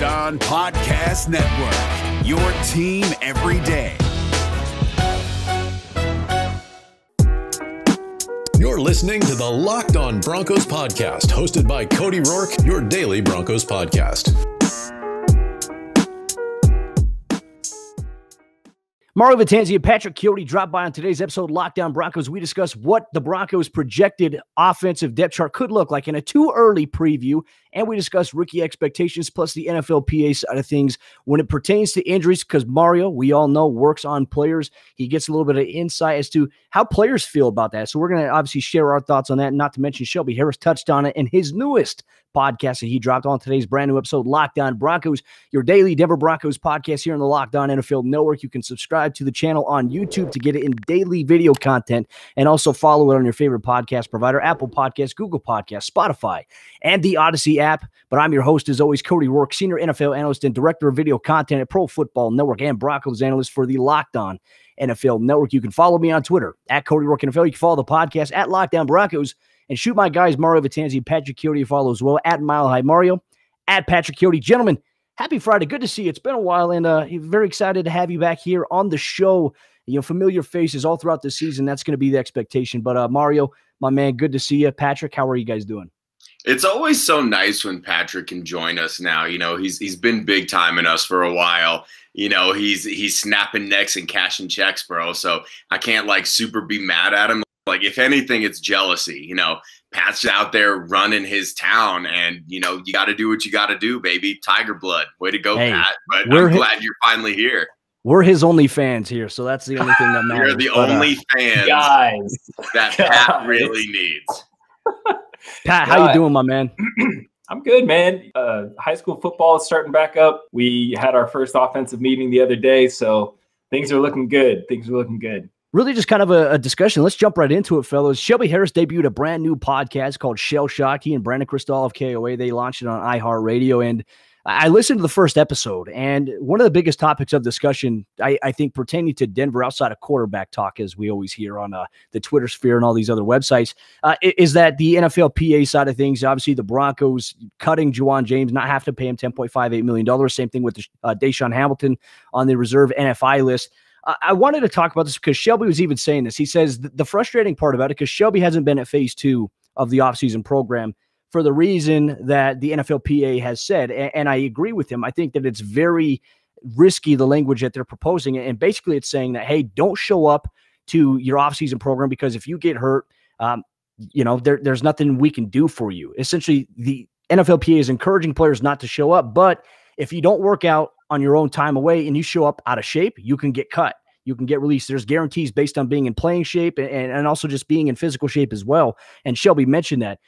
Locked On Podcast Network, your team every day. You're listening to the Locked On Broncos Podcast, hosted by Cody Roark, your daily Broncos podcast. Mario Vetanze and Patrick Chiotti drop by on today's episode of Locked On Broncos. We discuss what the Broncos' projected offensive depth chart could look like in a too early preview, and we discuss rookie expectations plus the NFLPA side of things when it pertains to injuries, because Mario, we all know, works on players. He gets a little bit of insight as to how players feel about that. So we're going to obviously share our thoughts on that, not to mention Shelby Harris touched on it in his newest podcast that he dropped on today's brand new episode, Locked On Broncos, your daily Denver Broncos podcast here on the Locked On NFL Network. You can subscribe to the channel on YouTube to get it in daily video content, and also follow it on your favorite podcast provider, Apple Podcasts, Google Podcasts, Spotify, and the Odyssey app. But I'm your host, as always, Cody Roark, senior NFL analyst and director of video content at Pro Football Network, and Broncos analyst for the Locked On NFL Network. You can follow me on Twitter at Cody Roark NFL. You can follow the podcast at Locked On Broncos, and shoot my guys Mario Vetanze and Patrick Chiotti follow as well at Mile High Mario, at Patrick Chiotti. Gentlemen, happy Friday. Good to see you. It's been a while, and very excited to have you back here on the show. You know, familiar faces all throughout the season. That's going to be the expectation. But Mario, my man, good to see you. Patrick, how are you guys doing? It's always so nice when Patrick can join us now. You know, he's been big time in us for a while. You know, he's snapping necks and cashing checks, bro. So I can't super be mad at him. Like, if anything, it's jealousy. You know, Pat's out there running his town, and, you know, you got to do what you got to do, baby. Tiger blood. Way to go, Pat. But I'm glad you're finally here. We're his only fans here, so that's the only thing that matters. You're the only fans that Pat really needs. Pat, how you doing, my man? I'm good, man. High school football is starting back up. We had our first offensive meeting the other day, so things are looking good. Really just kind of a discussion. Let's jump right into it, fellas. Shelby Harris debuted a brand new podcast called Shell Shock. He and Brandon Cristal of KOA, they launched it on iHeartRadio, and I listened to the first episode, and one of the biggest topics of discussion, I think, pertaining to Denver outside of quarterback talk, as we always hear on the Twitter sphere and all these other websites, is that the NFLPA side of things, obviously the Broncos cutting Juwan James, not have to pay him $10.58 million. Same thing with Deshaun Hamilton on the reserve NFI list. I wanted to talk about this because Shelby was even saying this. He says the frustrating part about it, because Shelby hasn't been at phase 2 of the offseason program for the reason that the NFLPA has said, and I agree with him. I think that it's very risky, the language that they're proposing, and basically it's saying that, hey, don't show up to your offseason program, because if you get hurt, you know, there's nothing we can do for you. Essentially, the NFLPA is encouraging players not to show up, but if you don't work out on your own time away and you show up out of shape, you can get cut. You can get released. There's guarantees based on being in playing shape and also just being in physical shape as well. And Shelby mentioned that.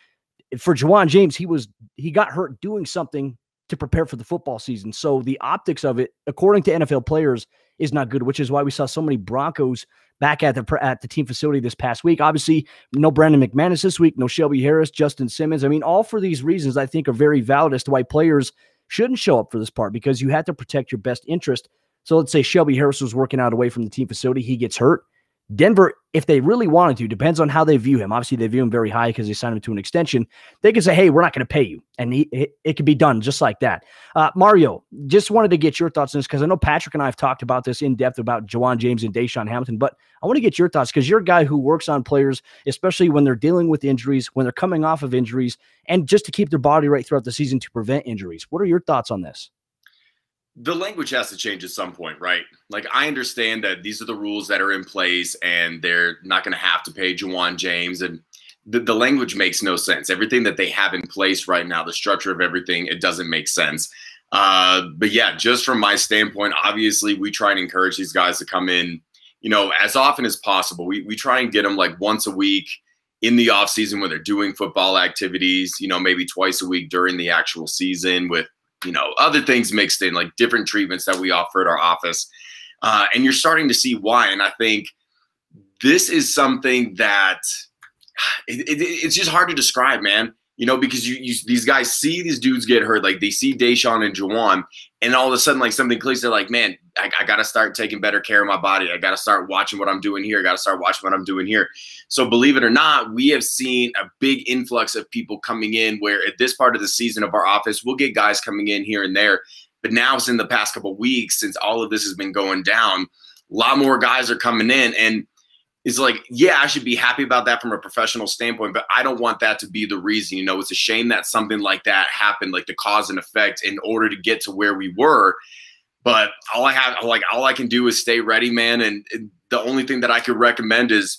For Juwan James, he got hurt doing something to prepare for the football season. So the optics of it, according to NFL players, is not good, which is why we saw so many Broncos back at the team facility this past week. Obviously, no Brandon McManus this week, no Shelby Harris, Justin Simmons. I mean, all for these reasons I think are very valid as to why players shouldn't show up for this part, because you have to protect your best interest. So let's say Shelby Harris was working out away from the team facility. He gets hurt. Denver, if they really wanted to, depends on how they view him. Obviously, they view him very high because they signed him to an extension. They could say, hey, we're not going to pay you. And it could be done just like that. Mario, just wanted to get your thoughts on this, because I know Patrick and I have talked about this in depth about Juwan James and Deshaun Hamilton, but I want to get your thoughts, because you're a guy who works on players, especially when they're dealing with injuries, when they're coming off of injuries, and just to keep their body right throughout the season to prevent injuries. What are your thoughts on this? The language has to change at some point, right? Like, I understand that these are the rules that are in place and they're not going to have to pay Juwan James, and the language makes no sense. Everything that they have in place right now, the structure of everything, it doesn't make sense. But yeah, just from my standpoint, obviously we try and encourage these guys to come in, you know, as often as possible. We try and get them like once a week in the off season when they're doing football activities, you know, maybe twice a week during the actual season with, you know, other things mixed in, like different treatments that we offer at our office. And you're starting to see why. And I think this is something that it's just hard to describe, man. You know, because these guys see these dudes get hurt, like they see Deshaun and Juwan, and all of a sudden, like something clicks. They're like, man, I got to start taking better care of my body. I got to start watching what I'm doing here. I got to start watching what I'm doing here. So believe it or not, we have seen a big influx of people coming in where at this part of the season of our office, we'll get guys coming in here and there But now, in the past couple of weeks, since all of this has been going down, a lot more guys are coming in, and it's like, yeah, I should be happy about that from a professional standpoint, but I don't want that to be the reason. You know, it's a shame that something like that happened, like the cause and effect, in order to get to where we were. But all I can do is stay ready, man. And the only thing that I could recommend is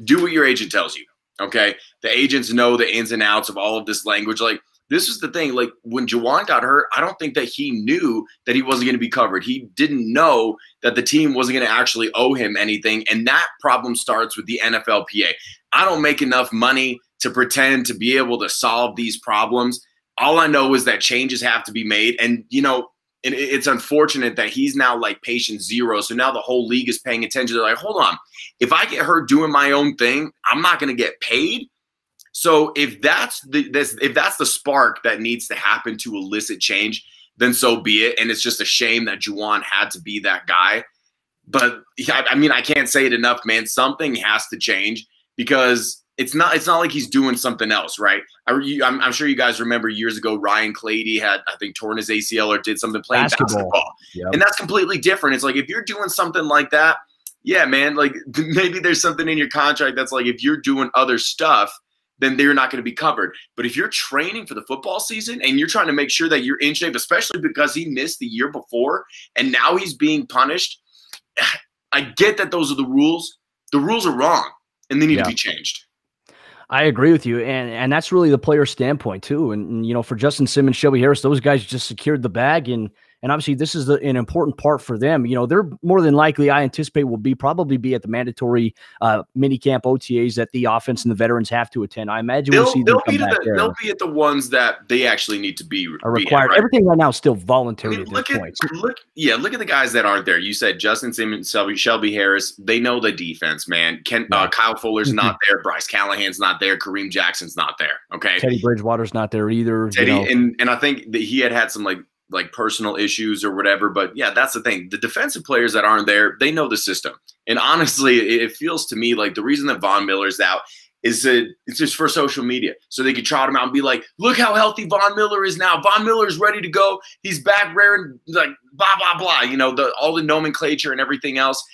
do what your agent tells you. Okay. The agents know the ins and outs of all of this language. Like, this is the thing. Like, when Juwan got hurt, I don't think that he knew that he wasn't going to be covered. He didn't know that the team wasn't going to actually owe him anything. And that problem starts with the NFLPA. I don't make enough money to pretend to be able to solve these problems. All I know is that changes have to be made. And, you know, it's unfortunate that he's now like patient zero. So now the whole league is paying attention. They're like, hold on, if I get hurt doing my own thing, I'm not going to get paid. So if that's the spark that needs to happen to elicit change, then so be it. And it's just a shame that Juwan had to be that guy. But I mean, I can't say it enough, man. Something has to change, because it's not like he's doing something else, right? I'm sure you guys remember years ago, Ryan Clady had, I think, torn his ACL or did something playing basketball. Yep. And that's completely different. It's like, if you're doing something like that, yeah, man, like maybe there's something in your contract that's like, if you're doing other stuff, then they're not going to be covered. But if you're training for the football season and you're trying to make sure that you're in shape, especially because he missed the year before and now he's being punished, I get that those are the rules. The rules are wrong, and they need to be changed. I agree with you, and that's really the player standpoint too. And you know, for Justin Simmons, Shelby Harris, those guys just secured the bag, and obviously this is an important part for them. You know, they're more than likely, I anticipate, will probably be at the mandatory minicamp OTAs that the offense and the veterans have to attend. I imagine we'll see them come back there. They'll be at the ones that they actually need to be required. Right? Everything right now is still voluntary at this point. Look at the guys that aren't there. You said Justin Simmons, Shelby Harris. They know the defense, man. Kyle Fuller's not there. Bryce Callahan's not there. Kareem Jackson's not there. Okay. Teddy Bridgewater's not there either. And I think that he had some like personal issues or whatever. But yeah, that's the thing. The defensive players that aren't there, they know the system. And honestly, it feels to me like the reason that Von Miller's out is that it's just for social media. So they could trot him out and be like, look how healthy Von Miller is now. Von Miller is ready to go. He's back raring, like blah, blah, blah. You know, all the nomenclature and everything else.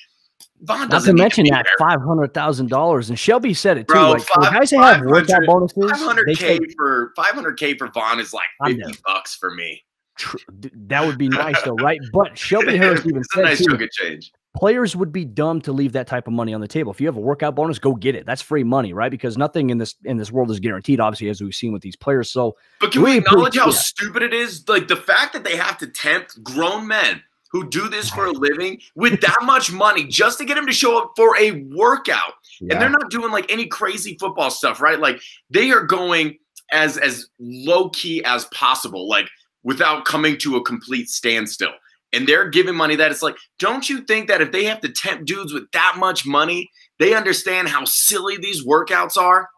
Von Not to mention that $500,000, and Shelby said it too. Bro, like, guys that have workout bonuses, $500K for Von is like $50 for me. That would be nice, though, right? But Shelby Harris even said, nice chunk of change. Players would be dumb to leave that type of money on the table. If you have a workout bonus, go get it. That's free money, right? Because nothing in this world is guaranteed, obviously, as we've seen with these players. So, but can we acknowledge how stupid it is? Like the fact that they have to tempt grown men who do this for a living with that much money just to get them to show up for a workout. Yeah. And they're not doing like any crazy football stuff, right? Like they are going as low key as possible, like without coming to a complete standstill. And they're giving money that it's like, don't you think that if they have to tempt dudes with that much money, they understand how silly these workouts are?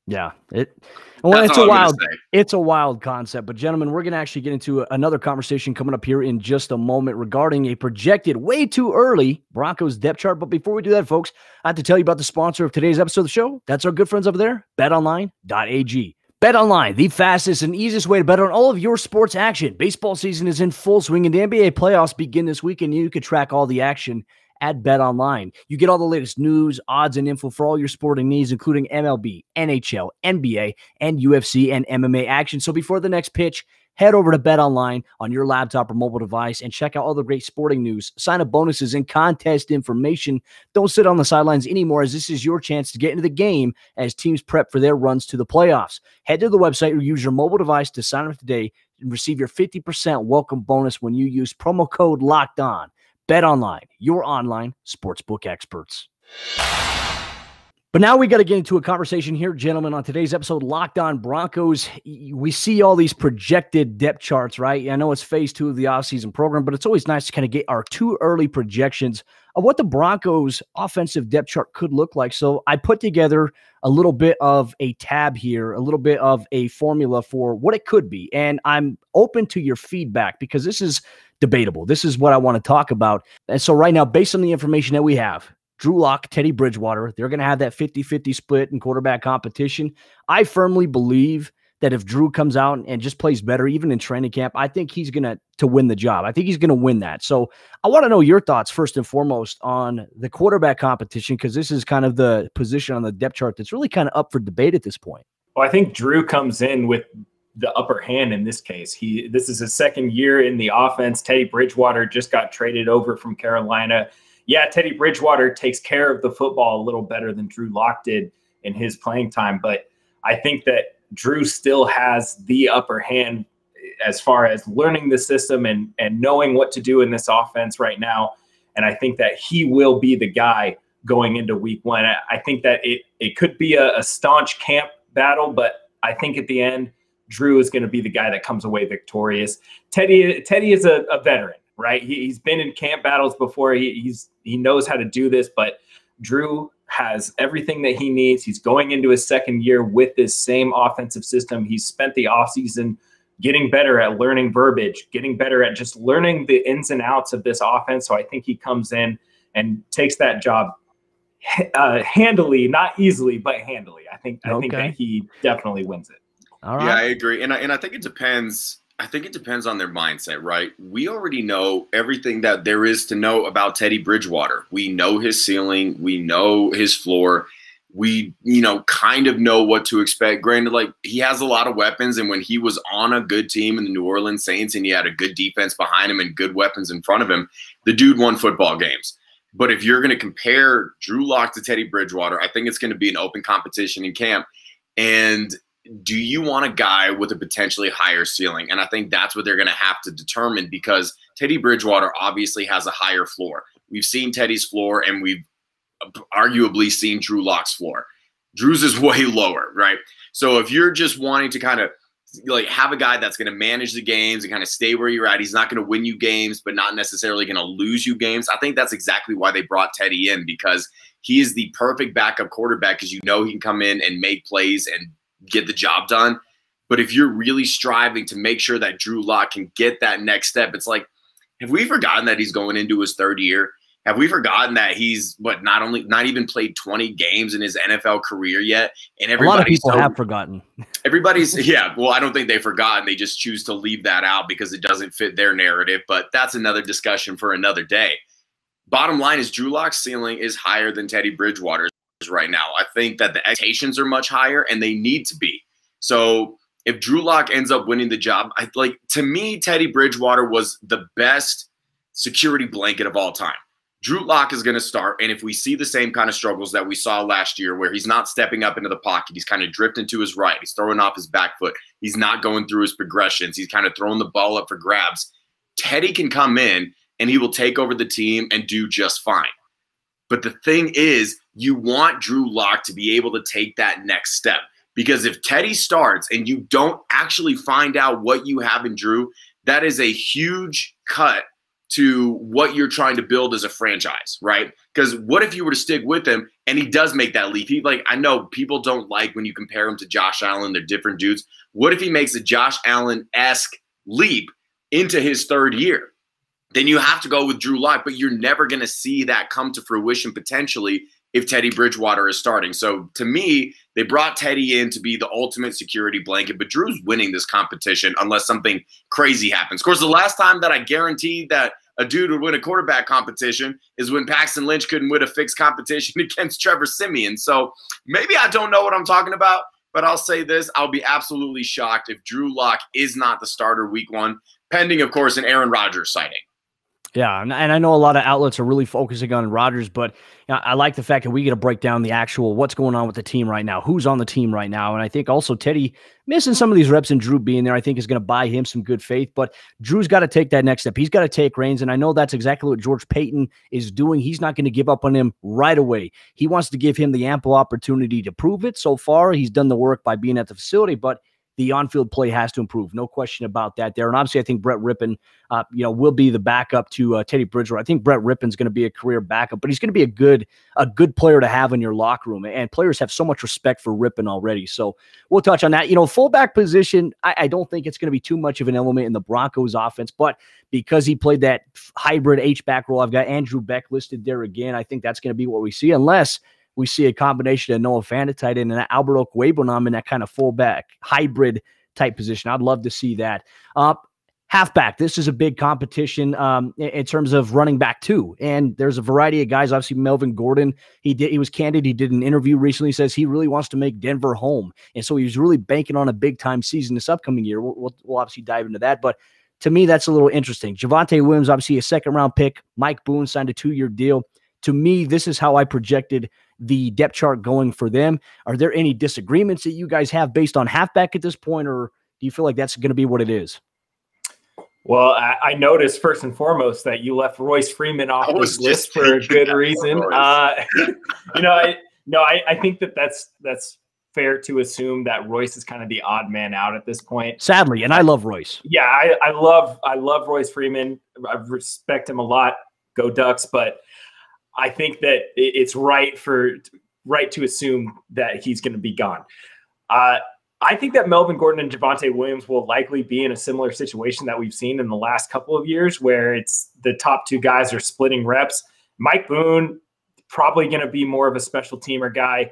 Yeah. It's a wild concept. But gentlemen, we're going to actually get into another conversation coming up here in just a moment regarding a projected way too early Broncos depth chart. But before we do that, folks, I have to tell you about the sponsor of today's episode of the show. That's our good friends over there, BetOnline.ag. BetOnline, the fastest and easiest way to bet on all of your sports action. Baseball season is in full swing, and the NBA playoffs begin this week, and you can track all the action at BetOnline. You get all the latest news, odds, and info for all your sporting needs, including MLB, NHL, NBA, and UFC and MMA action. So before the next pitch, head over to BetOnline on your laptop or mobile device and check out all the great sporting news, sign-up bonuses, and contest information. Don't sit on the sidelines anymore, as this is your chance to get into the game as teams prep for their runs to the playoffs. Head to the website or use your mobile device to sign up today and receive your 50% welcome bonus when you use promo code LOCKEDON. BetOnline, your online sportsbook experts. But now we got to get into a conversation here, gentlemen, on today's episode, Locked On Broncos. We see all these projected depth charts, right? I know it's phase 2 of the offseason program, but it's always nice to kind of get our too early projections of what the Broncos offensive depth chart could look like. So I put together a little bit of a tab here, a little bit of a formula for what it could be. And I'm open to your feedback because this is debatable. This is what I want to talk about. And so right now, based on the information that we have, Drew Lock, Teddy Bridgewater, they're going to have that 50-50 split in quarterback competition. I firmly believe that if Drew comes out and just plays better, even in training camp, I think he's going to win the job. I think he's going to win that. So I want to know your thoughts first and foremost on the quarterback competition, because this is kind of the position on the depth chart that's really kind of up for debate at this point. Well, I think Drew comes in with the upper hand in this case. This is his second year in the offense. Teddy Bridgewater just got traded over from Carolina. Yeah, Teddy Bridgewater takes care of the football a little better than Drew Lock did in his playing time, but I think that Drew still has the upper hand as far as learning the system and knowing what to do in this offense right now. And I think that he will be the guy going into week one. I think that it could be a staunch camp battle, but I think at the end, Drew is going to be the guy that comes away victorious. Teddy is a veteran, right? He's been in camp battles before. He knows how to do this, but Drew has everything that he needs. He's going into his second year with this same offensive system. He's spent the offseason getting better at learning verbiage, getting better at just learning the ins and outs of this offense. So I think he comes in and takes that job handily, not easily, but handily. I think that he definitely wins it. All right. Yeah, I agree. And I think it depends. I think it depends on their mindset, right? We already know everything that there is to know about Teddy Bridgewater. We know his ceiling. We know his floor. We, kind of know what to expect. Granted, like, he has a lot of weapons, and when he was on a good team in the New Orleans Saints and he had a good defense behind him and good weapons in front of him, the dude won football games. But if you're going to compare Drew Lock to Teddy Bridgewater, I think it's going to be an open competition in camp. And do you want a guy with a potentially higher ceiling? And I think that's what they're going to have to determine, because Teddy Bridgewater obviously has a higher floor. We've seen Teddy's floor, and we've arguably seen Drew Lock's floor. Drew's is way lower, right? So if you're just wanting to kind of have a guy that's going to manage the games and kind of stay where you're at, he's not going to win you games, but not necessarily going to lose you games. I think that's exactly why they brought Teddy in, because he is the perfect backup quarterback, because he can come in and make plays and get the job done. But if you're really striving to make sure that Drew Lock can get that next step, it's like, have we forgotten that he's going into his third year? Have we forgotten that he's not even played 20 games in his NFL career yet? And a lot of people have forgotten. Well, I don't think they've forgotten. They just choose to leave that out because it doesn't fit their narrative. But that's another discussion for another day. Bottom line is Drew Lock's ceiling is higher than Teddy Bridgewater's right now. I think that the expectations are much higher, and they need to be. So if Drew Lock ends up winning the job, to me, Teddy Bridgewater was the best security blanket of all time. Drew Lock is going to start, and if we see the same kind of struggles that we saw last year, where he's not stepping up into the pocket, he's kind of drifting to his right, he's throwing off his back foot, he's not going through his progressions, he's kind of throwing the ball up for grabs, Teddy can come in and he will take over the team and do just fine. But the thing is, you want Drew Lock to be able to take that next step, because if Teddy starts and you don't actually find out what you have in Drew, that is a huge cut to what you're trying to build as a franchise, right? Because what if you were to stick with him and he does make that leap? I know people don't like when you compare him to Josh Allen, they're different dudes. What if he makes a Josh Allen-esque leap into his third year? Then you have to go with Drew Lock, but you're never going to see that come to fruition potentially if Teddy Bridgewater is starting. So to me, they brought Teddy in to be the ultimate security blanket, but Drew's winning this competition unless something crazy happens. Of course, the last time that I guaranteed that a dude would win a quarterback competition is when Paxton Lynch couldn't win a fixed competition against Trevor Siemian. So maybe I don't know what I'm talking about, but I'll say this. I'll be absolutely shocked if Drew Lock is not the starter week one, pending, of course, an Aaron Rodgers sighting. Yeah, and I know a lot of outlets are really focusing on Rodgers, but I like the fact that we get to break down the actual what's going on with the team right now, who's on the team right now, and I think also Teddy missing some of these reps and Drew being there, I think is going to buy him some good faith, but Drew's got to take that next step. He's got to take reins, and I know that's exactly what George Paton is doing. He's not going to give up on him right away. He wants to give him the ample opportunity to prove it. So far, he's done the work by being at the facility, but the on-field play has to improve. No question about that there. And obviously, I think Brett Rippon, will be the backup to Teddy Bridgewater. I think Brett Rippon's going to be a career backup, but he's going to be a good player to have in your locker room. And players have so much respect for Rippon already. So we'll touch on that. Fullback position, I don't think it's going to be too much of an element in the Broncos offense, but because he played that hybrid H-back role, I've got Andrew Beck listed there again. I think that's going to be what we see, unless we see a combination of Noah Fant at tight end and Albert Okwuegbunam in that kind of fullback hybrid type position. I'd love to see that. Halfback, this is a big competition in terms of running back too. And there's a variety of guys. Obviously, Melvin Gordon, he was candid. He did an interview recently. He says he really wants to make Denver home. And so he was really banking on a big time season this upcoming year. We'll obviously dive into that. But to me, that's a little interesting. Javonte Williams, obviously a second round pick. Mike Boone signed a 2-year deal. To me, this is how I projected the depth chart going for them. Are there any disagreements that you guys have based on halfback at this point, or do you feel like that's going to be what it is? Well, I noticed first and foremost that you left Royce Freeman off this list for a good reason. I think that's fair to assume that Royce is kind of the odd man out at this point. Sadly, and I love Royce. Yeah, I love Royce Freeman. I respect him a lot. Go Ducks! But I think that it's right to assume that he's going to be gone. I think that Melvin Gordon and Javonte Williams will likely be in a similar situation that we've seen in the last couple of years, where it's the top two guys are splitting reps. Mike Boone, probably going to be more of a special teamer guy,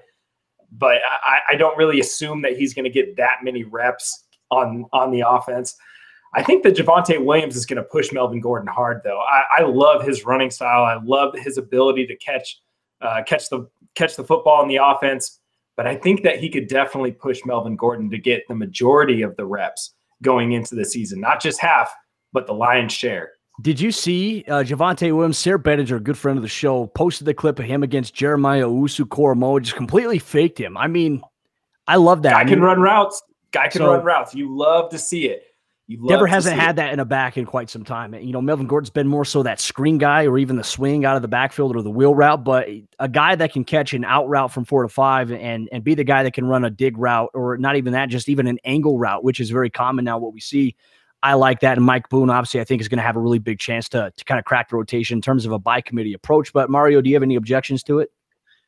but I don't really assume that he's going to get that many reps on the offense. I think that Javonte Williams is going to push Melvin Gordon hard, though. I love his running style. I love his ability to catch the football in the offense. But I think that he could definitely push Melvin Gordon to get the majority of the reps going into the season, not just half, but the lion's share. Did you see Javonte Williams, Sarah Bettinger, a good friend of the show, posted the clip of him against Jeremiah Owusu-Koramoah, just completely faked him. I mean, I love that. Guy can run routes. Run routes. You love to see it. Denver hasn't had that in a back in quite some time. You know, Melvin Gordon's been more so that screen guy or even the swing out of the backfield or the wheel route, but a guy that can catch an out route from 4 to 5 and be the guy that can run a dig route, or not even that, just even an angle route, which is very common now what we see. I like that. And Mike Boone, obviously, I think is going to have a really big chance to kind of crack the rotation in terms of a by committee approach. But Mario, do you have any objections to it?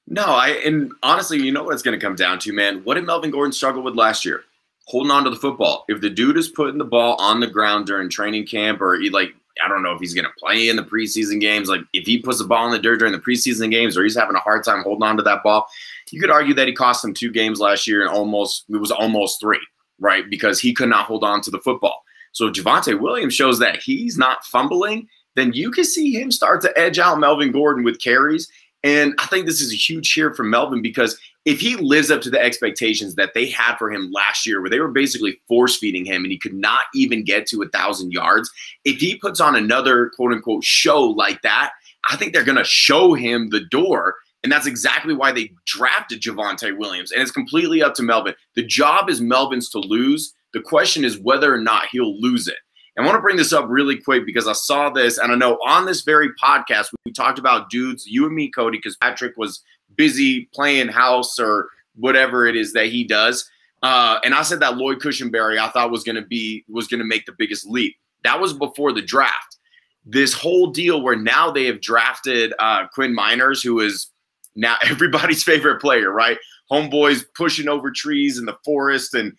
No, and honestly, you know what it's going to come down to, man. What did Melvin Gordon struggle with last year? Holding on to the football. If the dude is putting the ball on the ground during training camp, or I don't know if he's going to play in the preseason games, like if he puts the ball in the dirt during the preseason games, or he's having a hard time holding on to that ball, you could argue that he cost him 2 games last year and it was almost 3, right? Because he could not hold on to the football. So if Javonte Williams shows that he's not fumbling, then you can see him start to edge out Melvin Gordon with carries. And I think this is a huge cheer for Melvin, because if he lives up to the expectations that they had for him last year, where they were basically force-feeding him and he could not even get to 1,000 yards, if he puts on another quote-unquote show like that, I think they're going to show him the door. And that's exactly why they drafted Javonte Williams. And it's completely up to Melvin. The job is Melvin's to lose. The question is whether or not he'll lose it. I want to bring this up really quick because I saw this, and I know on this very podcast, we talked about dudes, you and me, Cody, because Patrick was busy playing house or whatever it is that he does. And I said that Lloyd Cushenberry, I thought was going to make the biggest leap. That was before the draft. This whole deal where now they have drafted Quinn Miners, who is now everybody's favorite player, right? Homeboys pushing over trees in the forest and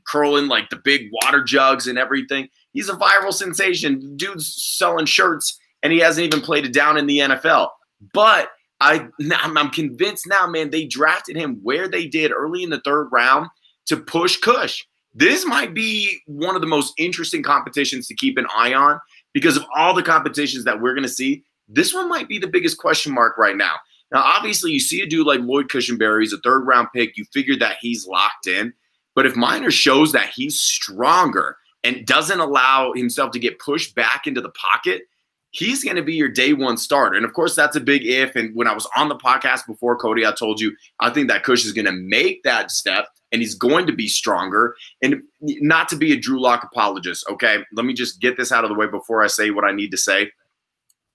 curling like the big water jugs and everything. He's a viral sensation. Dude's selling shirts, and he hasn't even played it down in the NFL. But I'm convinced now, man, they drafted him where they did early in the 3rd round to push Cush. This might be one of the most interesting competitions to keep an eye on, because of all the competitions that we're going to see. This one might be the biggest question mark right now. Now, obviously, you see a dude like Lloyd Cushenberry, he's a 3rd round pick. You figure that he's locked in. But if Miners shows that he's stronger and doesn't allow himself to get pushed back into the pocket, he's going to be your day one starter. And, of course, that's a big if. And when I was on the podcast before, Cody, I told you I think that Cush is going to make that step, and he's going to be stronger. And not to be a Drew Lock apologist, okay? Let me just get this out of the way before I say what I need to say.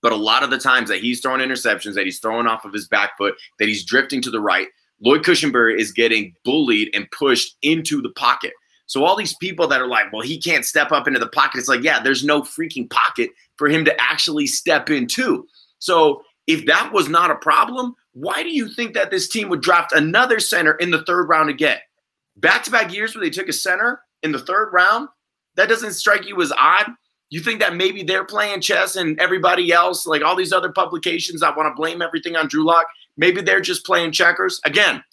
But a lot of the times that he's throwing interceptions, that he's throwing off of his back foot, that he's drifting to the right, Lloyd Cushenberry is getting bullied and pushed into the pocket. So all these people that are like, well, he can't step up into the pocket. It's like, yeah, there's no freaking pocket for him to actually step into. So if that was not a problem, why do you think that this team would draft another center in the 3rd round again? Back-to-back years where they took a center in the 3rd round? That doesn't strike you as odd? You think that maybe they're playing chess and everybody else, like all these other publications that want to blame everything on Drew Lock, Maybe they're just playing checkers. Again,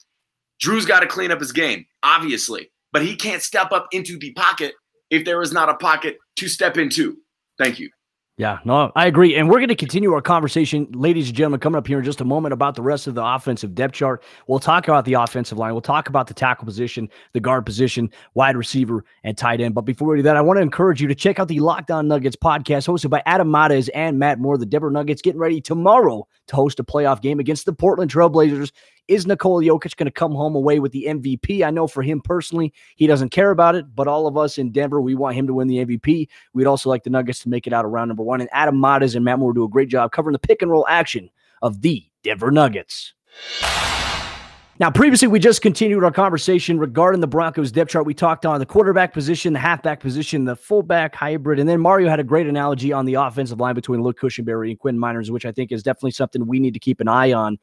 Drew's got to clean up his game, obviously, but he can't step up into the pocket if there is not a pocket to step into. Thank you. Yeah, no, I agree. And we're going to continue our conversation, ladies and gentlemen, coming up here in just a moment about the rest of the offensive depth chart. We'll talk about the offensive line. We'll talk about the tackle position, the guard position, wide receiver, and tight end. But before we do that, I want to encourage you to check out the Locked On Nuggets podcast hosted by Adam Mares and Matt Moore. The Denver Nuggets getting ready tomorrow to host a playoff game against the Portland Trail Blazers. Is Nikola Jokic going to come home away with the MVP? I know for him personally, he doesn't care about it, but all of us in Denver, we want him to win the MVP. We'd also like the Nuggets to make it out of round number one. And Adam Mares and Matt Moore do a great job covering the pick and roll action of the Denver Nuggets. Now, previously, we just continued our conversation regarding the Broncos depth chart. We talked on the quarterback position, the halfback position, the fullback hybrid, and then Mario had a great analogy on the offensive line between Luke Cushenberry and Quinn Miners, which I think is definitely something we need to keep an eye on.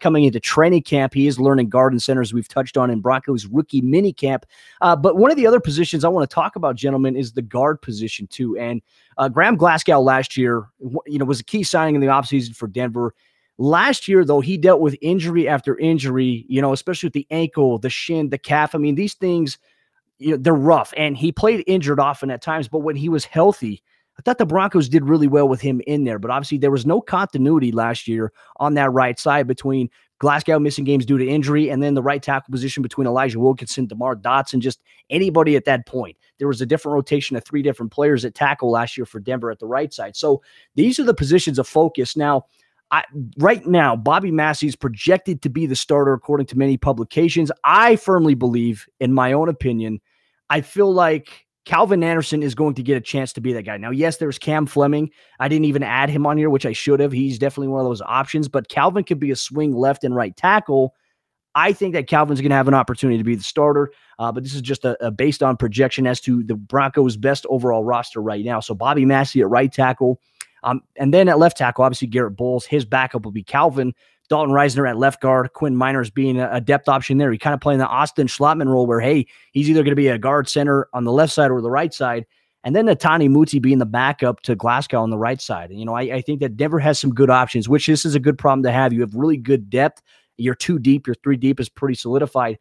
Coming into training camp, he is learning guard and center, as we've touched on in Broncos rookie mini camp. But one of the other positions I want to talk about, gentlemen, is the guard position too. And Graham Glasgow last year, was a key signing in the offseason for Denver. Last year, though, he dealt with injury after injury, especially with the ankle, the shin, the calf. I mean, these things, they're rough. And he played injured often at times, but when he was healthy, I thought the Broncos did really well with him in there. But obviously, there was no continuity last year on that right side between Glasgow missing games due to injury and then the right tackle position between Elijah Wilkinson, DeMar Dotson, just anybody at that point. There was a different rotation of 3 different players at tackle last year for Denver at the right side. So these are the positions of focus. Now, right now, Bobby Massey is projected to be the starter according to many publications. I firmly believe, in my own opinion, I feel like Calvin Anderson is going to get a chance to be that guy. Now, yes, there's Cam Fleming. I didn't even add him on here, which I should have. He's definitely one of those options, but Calvin could be a swing left and right tackle. I think that Calvin's going to have an opportunity to be the starter, but this is just a based on projection as to the Broncos' best overall roster right now. So Bobby Massey at right tackle. And then at left tackle, obviously Garrett Bowles. His backup will be Calvin. Dalton Reisner at left guard. Quinn Miners being a depth option there. He kind of playing the Austin Schlottman role where, hey, he's either going to be a guard center on the left side or the right side. And then Natani Muti being the backup to Glasgow on the right side. And, I think that Denver has some good options, which this is a good problem to have. You have really good depth. You're 2 deep. Your 3 deep is pretty solidified.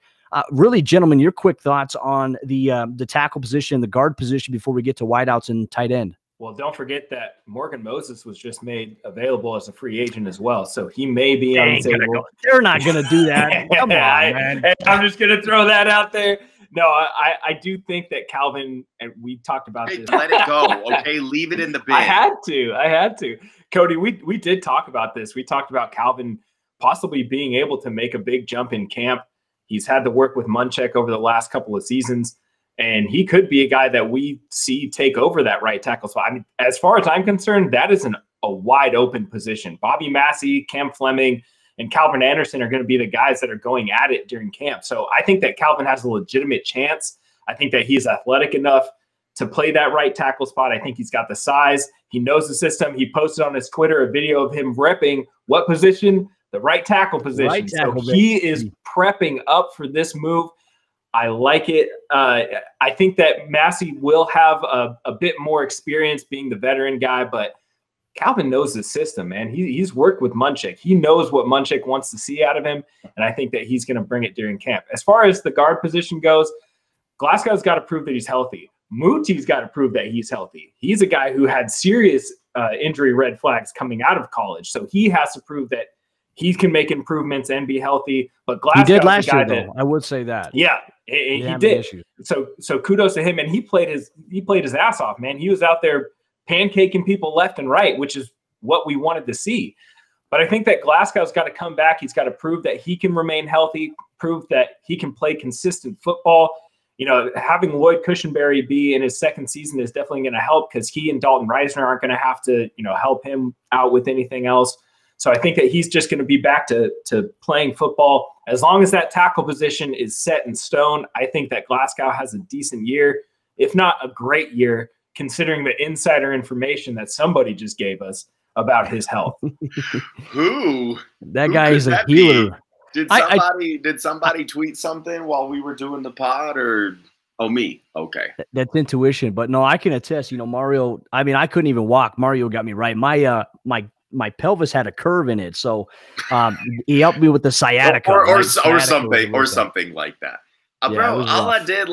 Really, gentlemen, your quick thoughts on the tackle position, the guard position before we get to wideouts and tight end. Well, don't forget that Morgan Moses was just made available as a free agent as well. So he may be on the table. They're not going to do that. Come on, man. I'm just going to throw that out there. No, I do think that Calvin, and we talked about this. Let it go, okay? Leave it in the bin. I had to. Cody, we did talk about this. We talked about Calvin possibly being able to make a big jump in camp. He's had to work with Munchak over the last couple of seasons. And he could be a guy that we see take over that right tackle spot. I mean, as far as I'm concerned, that is a wide open position. Bobby Massey, Cam Fleming, and Calvin Anderson are going to be the guys that are going at it during camp. So I think that Calvin has a legitimate chance. I think that he's athletic enough to play that right tackle spot. I think he's got the size. He knows the system. He posted on his Twitter a video of him repping what position? The right tackle position. Right tackle, so he is prepping up for this move. I like it. I think that Massey will have a bit more experience being the veteran guy, but Calvin knows the system, man. He's worked with Munchak. He knows what Munchak wants to see out of him, and I think that he's going to bring it during camp. As far as the guard position goes, Glasgow's got to prove that he's healthy. Muti's got to prove that he's healthy. He's a guy who had serious injury red flags coming out of college, so he has to prove that he can make improvements and be healthy. But Glasgow's he did last year, though. I would say that. Yeah, he did. So kudos to him, and he played his ass off, man. He was out there pancaking people left and right, which is what we wanted to see. But I think that Glasgow's got to come back. He's got to prove that he can remain healthy, prove that he can play consistent football. Having Lloyd Cushenberry be in his second season is definitely going to help because he and Dalton Reisner aren't going to have to, help him out with anything else. So I think that he's just going to be back to playing football. As long as that tackle position is set in stone, I think that Glasgow has a decent year, if not a great year, considering the insider information that somebody just gave us about his health. Who? That guy is a healer. Did somebody tweet something while we were doing the pod or me? Okay. That's intuition. But no, I can attest, Mario, I mean, I couldn't even walk. Mario got me right. My my pelvis had a curve in it. So he helped me with the sciatica. Or something like that. Bro, all I did,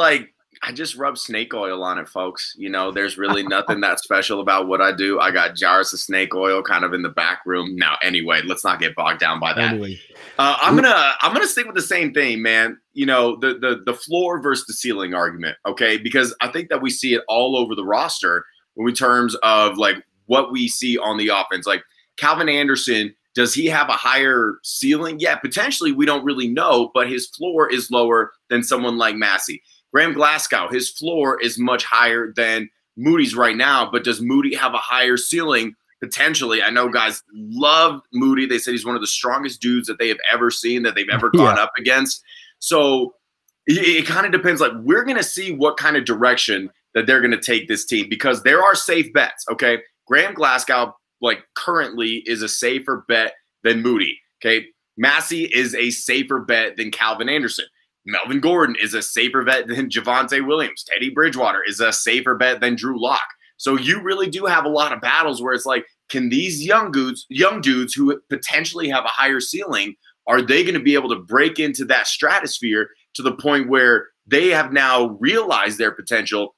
I just rubbed snake oil on it, folks. There's really nothing that special about what I do. I got jars of snake oil kind of in the back room. Now, anyway, let's not get bogged down by that. Anyway. I'm gonna stick with the same thing, man. The floor versus the ceiling argument, okay? Because I think that we see it all over the roster in terms of what we see on the offense. Like Calvin Anderson, does he have a higher ceiling? Yeah, potentially. We don't really know, but his floor is lower than someone like Massey. Graham Glasgow, his floor is much higher than Moody's right now, but does Moody have a higher ceiling? Potentially. I know guys love Moody. They said he's one of the strongest dudes that they have ever seen, that they've ever gone up against. So it kind of depends. We're going to see what kind of direction that they're going to take this team, because there are safe bets, okay? Graham Glasgow, currently is a safer bet than Moody, okay? Massey is a safer bet than Calvin Anderson. Melvin Gordon is a safer bet than Javonte Williams. Teddy Bridgewater is a safer bet than Drew Lock. So you really do have a lot of battles where it's can these young dudes who potentially have a higher ceiling, are they going to be able to break into that stratosphere to the point where they have now realized their potential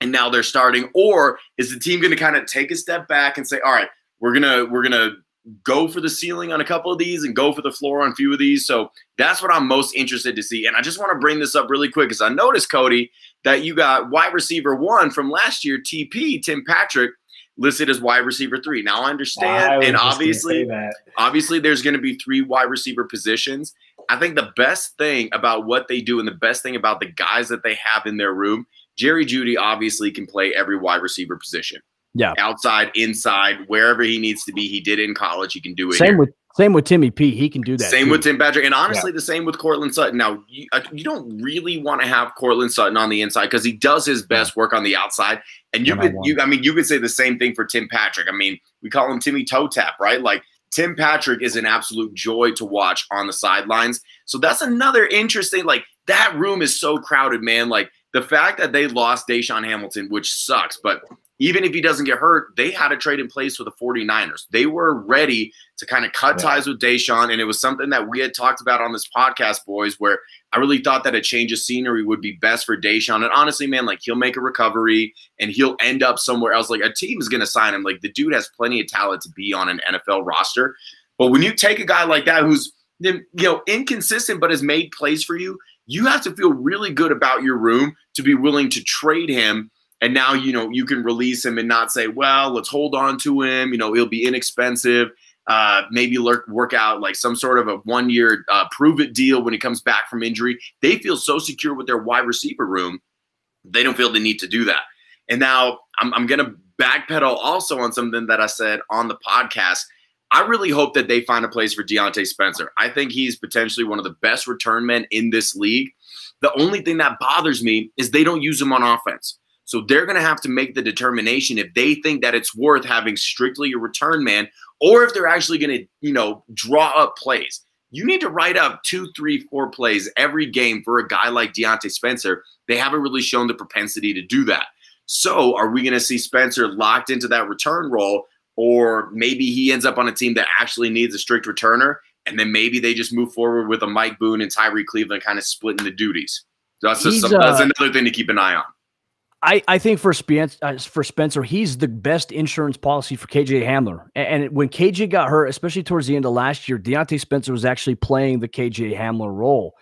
and now they're starting? Or is the team going to kind of take a step back and say, all right, we're gonna go for the ceiling on a couple of these and go for the floor on a few of these? So that's what I'm most interested to see. And I just want to bring this up really quick, because I noticed, Cody, that you got wide receiver 1 from last year, Tim Patrick, listed as wide receiver 3. Now I understand, and obviously there's going to be 3 wide receiver positions. I think the best thing about what they do and the best thing about the guys that they have in their room, Jerry Jeudy obviously can play every wide receiver position. Yeah. Outside, inside, wherever he needs to be. He did it in college. He can do it Same with Timmy P. He can do that. Same with Tim Patrick. And honestly, the same with Courtland Sutton. Now, you don't really want to have Courtland Sutton on the inside, because he does his best work on the outside. And you could say the same thing for Tim Patrick. I mean, we call him Timmy Toe Tap, right? Tim Patrick is an absolute joy to watch on the sidelines. So that's another interesting, that room is so crowded, man. The fact that they lost Deshaun Hamilton, which sucks, but even if he doesn't get hurt, they had a trade in place for the 49ers. They were ready to kind of cut ties with Deshaun, and it was something that we had talked about on this podcast, boys, where I really thought that a change of scenery would be best for Deshaun. And honestly, man, he'll make a recovery, and he'll end up somewhere else. A team is going to sign him. The dude has plenty of talent to be on an NFL roster. But when you take a guy like that who's inconsistent but has made plays for you, you have to feel really good about your room to be willing to trade him. And now, you can release him and not say, well, let's hold on to him. He'll be inexpensive. Maybe work out some sort of a 1-year prove-it deal when he comes back from injury. They feel so secure with their wide receiver room, they don't feel the need to do that. And now I'm going to backpedal also on something that I said on the podcast. I really hope that they find a place for Deontay Spencer. I think he's potentially one of the best return men in this league. The only thing that bothers me is they don't use him on offense. So they're going to have to make the determination if they think that it's worth having strictly a return man, or if they're actually going to, draw up plays. You need to write up 2, 3, 4 plays every game for a guy like Deontay Spencer. They haven't really shown the propensity to do that. So are we going to see Spencer locked into that return role, or maybe he ends up on a team that actually needs a strict returner, and then maybe they just move forward with a Mike Boone and Tyree Cleveland kind of splitting the duties? That's another thing to keep an eye on. I think for Spencer, he's the best insurance policy for KJ Hamler. And when KJ got hurt, especially towards the end of last year, Deontay Spencer was actually playing the KJ Hamler role.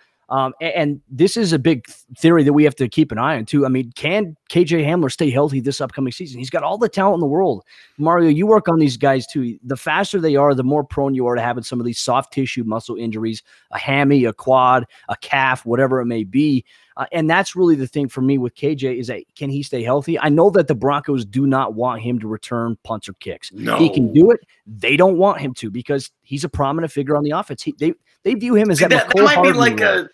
And this is a big theory that we have to keep an eye on too. I mean, can KJ Hamler stay healthy this upcoming season? He's got all the talent in the world. Mario, you work on these guys too. The faster they are, the more prone you are to having some of these soft tissue muscle injuries, a hammy, a quad, a calf, whatever it may be. And that's really the thing for me with KJ is that can he stay healthy? I know that the Broncos do not want him to return punts or kicks. No. He can do it. They don't want him to because he's a prominent figure on the offense. They view him as that might be like a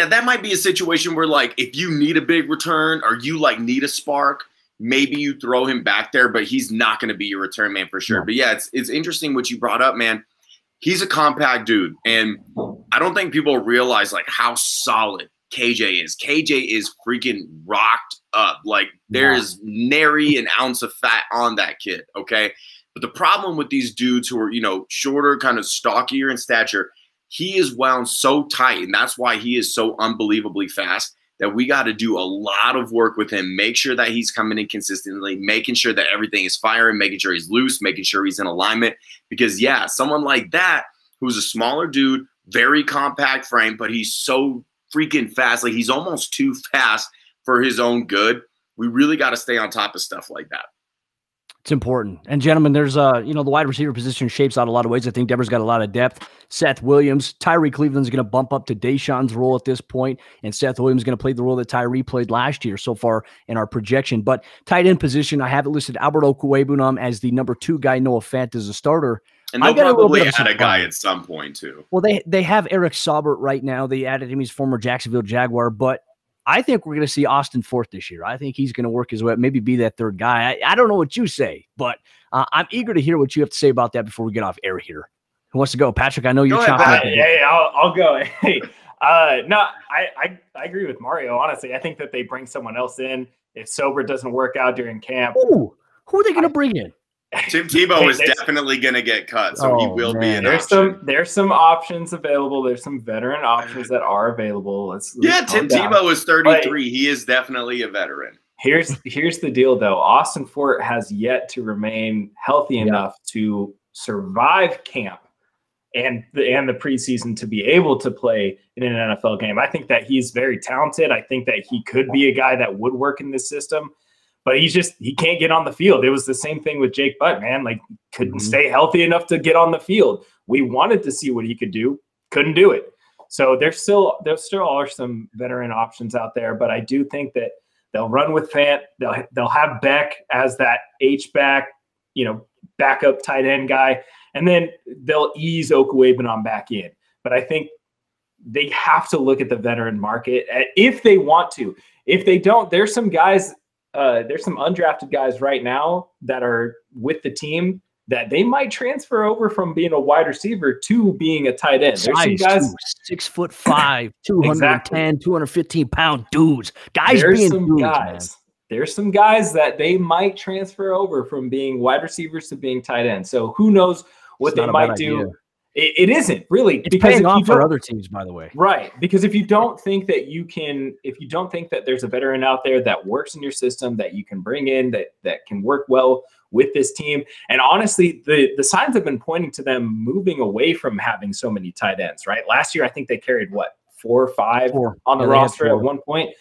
that might be a situation where if you need a big return or you need a spark, maybe you throw him back there, but he's not going to be your return man for sure. No. But yeah, it's interesting what you brought up, man. He's a compact dude, and I don't think people realize how solid KJ is. KJ is freaking rocked up. There is nary an ounce of fat on that kid, okay? But the problem with these dudes who are, shorter, kind of stockier in stature, he is wound so tight, and that's why he is so unbelievably fast, that we got to do a lot of work with him, make sure that he's coming in consistently, making sure that everything is firing, making sure he's loose, making sure he's in alignment. Because, yeah, someone like that who's a smaller dude, very compact frame, but he's so freaking fast. Like, he's almost too fast for his own good. We really got to stay on top of stuff like that. It's important. And gentlemen, there's the wide receiver position shapes out a lot of ways. I think Denver's got a lot of depth. Seth Williams, Tyree Cleveland's going to bump up to Deshaun's role at this point, and Seth Williams is going to play the role that Tyree played last year so far in our projection. But tight end position, I have it listed Albert Okwuegbunam as the number 2 guy, Noah Fant as a starter. And they'll probably add a guy at some point too. Well, they have Eric Saubert right now. They added him. He's former Jacksonville Jaguar, but I think we're going to see Austin Forth this year. I think he's going to work his way up, maybe be that third guy. I don't know what you say, but I'm eager to hear what you have to say about that before we get off air here. Who wants to go? Patrick, I know you're chomping. Yeah, I'll go. Hey, no, I agree with Mario. Honestly, I think that they bring someone else in if Saubert doesn't work out during camp. Ooh, who are they going to bring in? Tim Tebow is definitely going to get cut, so he will be an option. There's some options available. There's some veteran options that are available. Tim Tebow is 33. He is definitely a veteran. Here's the deal, though. Austin Fort has yet to remain healthy enough to survive camp and the preseason to be able to play in an NFL game. I think that he's very talented. I think that he could be a guy that would work in this system. But he can't get on the field. It was the same thing with Jake Butt, man. Like, couldn't stay healthy enough to get on the field. We wanted to see what he could do, couldn't do it. So there still are some veteran options out there, but I do think that they'll run with Fant. They'll have Beck as that H-back, backup tight end guy, and then they'll ease Okwuegbunam back in. But I think they have to look at the veteran market if they want to. If they don't, there's some guys. There's some undrafted guys right now that are with the team that they might transfer over from being a wide receiver to being a tight end. There's some guys 6'5", 210, 215-pound dudes. There's some guys that they might transfer over from being wide receivers to being tight end. So who knows what they might do. It isn't really. It's paying off for other teams, by the way. Right. Because if you don't think that there's a veteran out there that works in your system that you can bring in that can work well with this team. And honestly, the signs have been pointing to them moving away from having so many tight ends, right? Last year, I think they carried 4 or 5 on the roster at one point.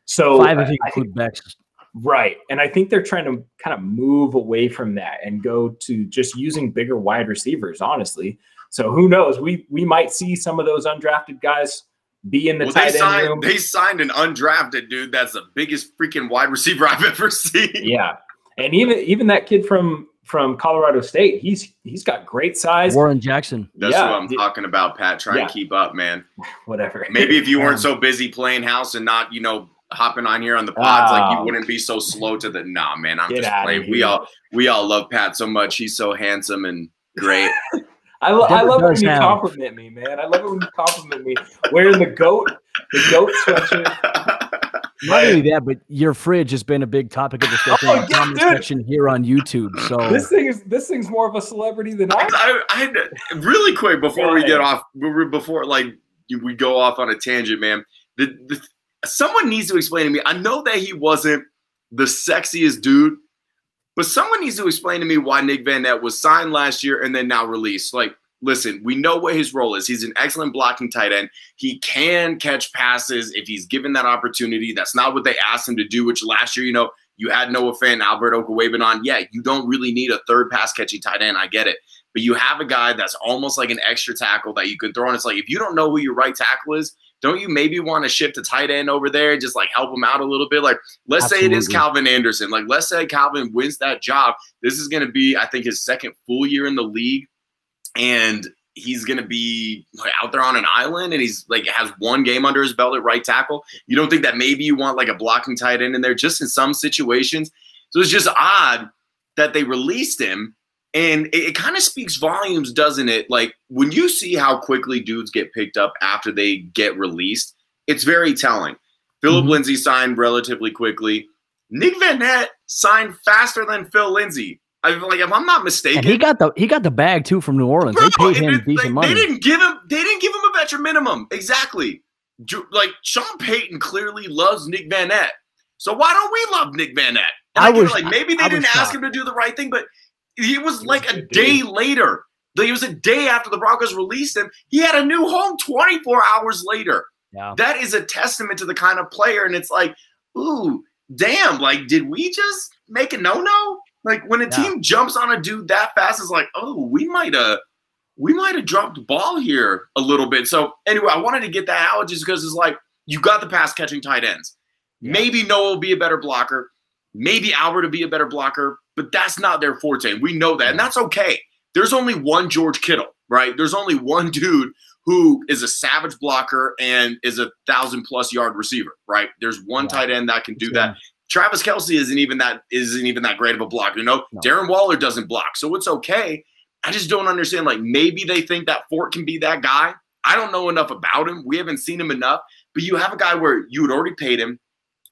So 5 if you include Becks. Right. And I think they're trying to kind of move away from that and go to just using bigger wide receivers, honestly. So who knows? We might see some of those undrafted guys be in the tight end room. They signed an undrafted dude that's the biggest freaking wide receiver I've ever seen. Yeah. And even that kid from Colorado State, he's got great size. Warren Jackson. That's what I'm talking about, Pat. Try and keep up, man. Whatever. Maybe if you weren't so busy playing house and not, hopping on here on the pods, like you wouldn't be so slow to the man. I'm just playing. We all love Pat so much. He's so handsome and great. I love it when you compliment me, man. I love it when you compliment me. Wearing the goat sweatshirt. Not only that, but your fridge has been a big topic of discussion in the comment section here on YouTube. So this thing's more of a celebrity than I really quick before we get off, before we go off on a tangent, man. Someone needs to explain to me. I know that he wasn't the sexiest dude, but someone needs to explain to me why Nick Van Nett was signed last year and then now released. Like, listen, we know what his role is. He's an excellent blocking tight end. He can catch passes if he's given that opportunity. That's not what they asked him to do, which last year, you had Noah Fant, Albert Okwuegbunam. Yeah, you don't really need a third pass-catching tight end. I get it. But you have a guy that's almost like an extra tackle that you could throw on. It's like, if you don't know who your right tackle is, don't you maybe want to shift a tight end over there and just help him out a little bit? Like, let's say it is Calvin Anderson. Like, let's say Calvin wins that job. This is going to be, I think, his second full year in the league. And he's going to be out there on an island and he's has one game under his belt at right tackle. You don't think that maybe you want a blocking tight end in there just in some situations? So it's just odd that they released him. And it kind of speaks volumes, doesn't it? Like, when you see how quickly dudes get picked up after they get released, it's very telling. Phillip Lindsay signed relatively quickly. Nick Van Nett signed faster than Phil Lindsay. If I'm not mistaken, and he got the bag too from New Orleans. Bro, they paid him decent money. They didn't give him a veteran minimum. Exactly. Like Sean Payton clearly loves Nick Van Nett. So why don't we love Nick Van Nett? Maybe they didn't ask him to do the right thing, but he was like a day later. It was a day after the Broncos released him. He had a new home 24 hours later. Yeah. That is a testament to the kind of player. And it's like, ooh, damn, like, did we just make a no-no? Like, when a team jumps on a dude that fast, it's like, oh, we might have dropped the ball here a little bit. So anyway, I wanted to get that out just because it's like, you got the pass catching tight ends. Yeah. Maybe Noah will be a better blocker. Maybe Albert will be a better blocker, but that's not their forte. We know that, and that's okay. There's only one George Kittle, right? There's only one dude who is a savage blocker and is a 1,000+ yard receiver, right? There's one tight end that can do that. Travis Kelce isn't even that great of a blocker. You know, no. Darren Waller doesn't block, so it's okay. I just don't understand. Like, maybe they think that Fort can be that guy. I don't know enough about him. We haven't seen him enough. But you have a guy where you had already paid him,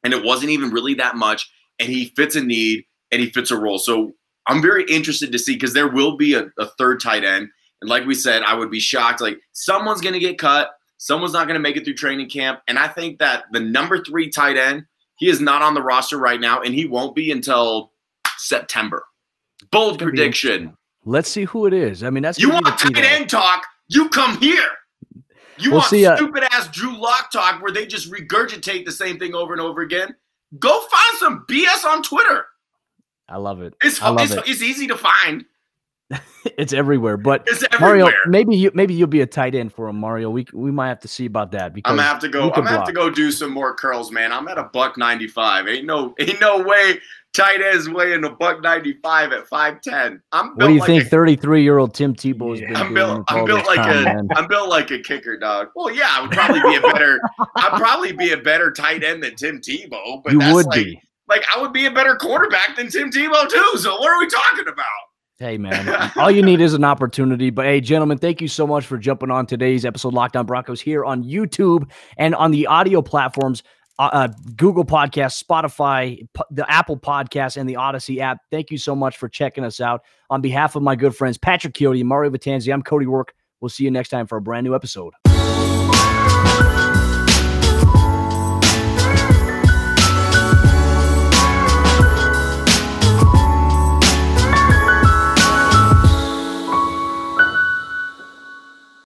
and it wasn't even really that much, and he fits a need, and he fits a role. So I'm very interested to see, because there will be a third tight end. And like we said, I would be shocked. Like, someone's going to get cut. Someone's not going to make it through training camp. And I think that the number 3 tight end, he is not on the roster right now, and he won't be until September. Bold prediction. Let's see who it is. I mean, that's you want tight end talk? You come here. You want stupid ass Drew Lock talk where they just regurgitate the same thing over and over again? Go find some BS on Twitter. I love it. It's easy to find. It's everywhere. But it's everywhere. Mario, maybe you'll be a tight end for him, Mario. We might have to see about that, because I'm gonna have to go do some more curls, man. I'm at $195. Ain't no way tight ends weighing $195 at 5'10". What do you think 33-year-old Tim Tebow has been doing? I'm built like a kicker, dog. Well, yeah, I would probably be I'd probably be a better tight end than Tim Tebow, but I would be a better quarterback than Tim Tebow too. So what are we talking about? Hey, man, all you need is an opportunity. But, hey, gentlemen, thank you so much for jumping on today's episode of Locked On Broncos here on YouTube and on the audio platforms, Google Podcasts, Spotify, the Apple Podcasts, and the Odyssey app. Thank you so much for checking us out. On behalf of my good friends Patrick Chiotti and Mario Vetanze, I'm Cody Roark. We'll see you next time for a brand new episode.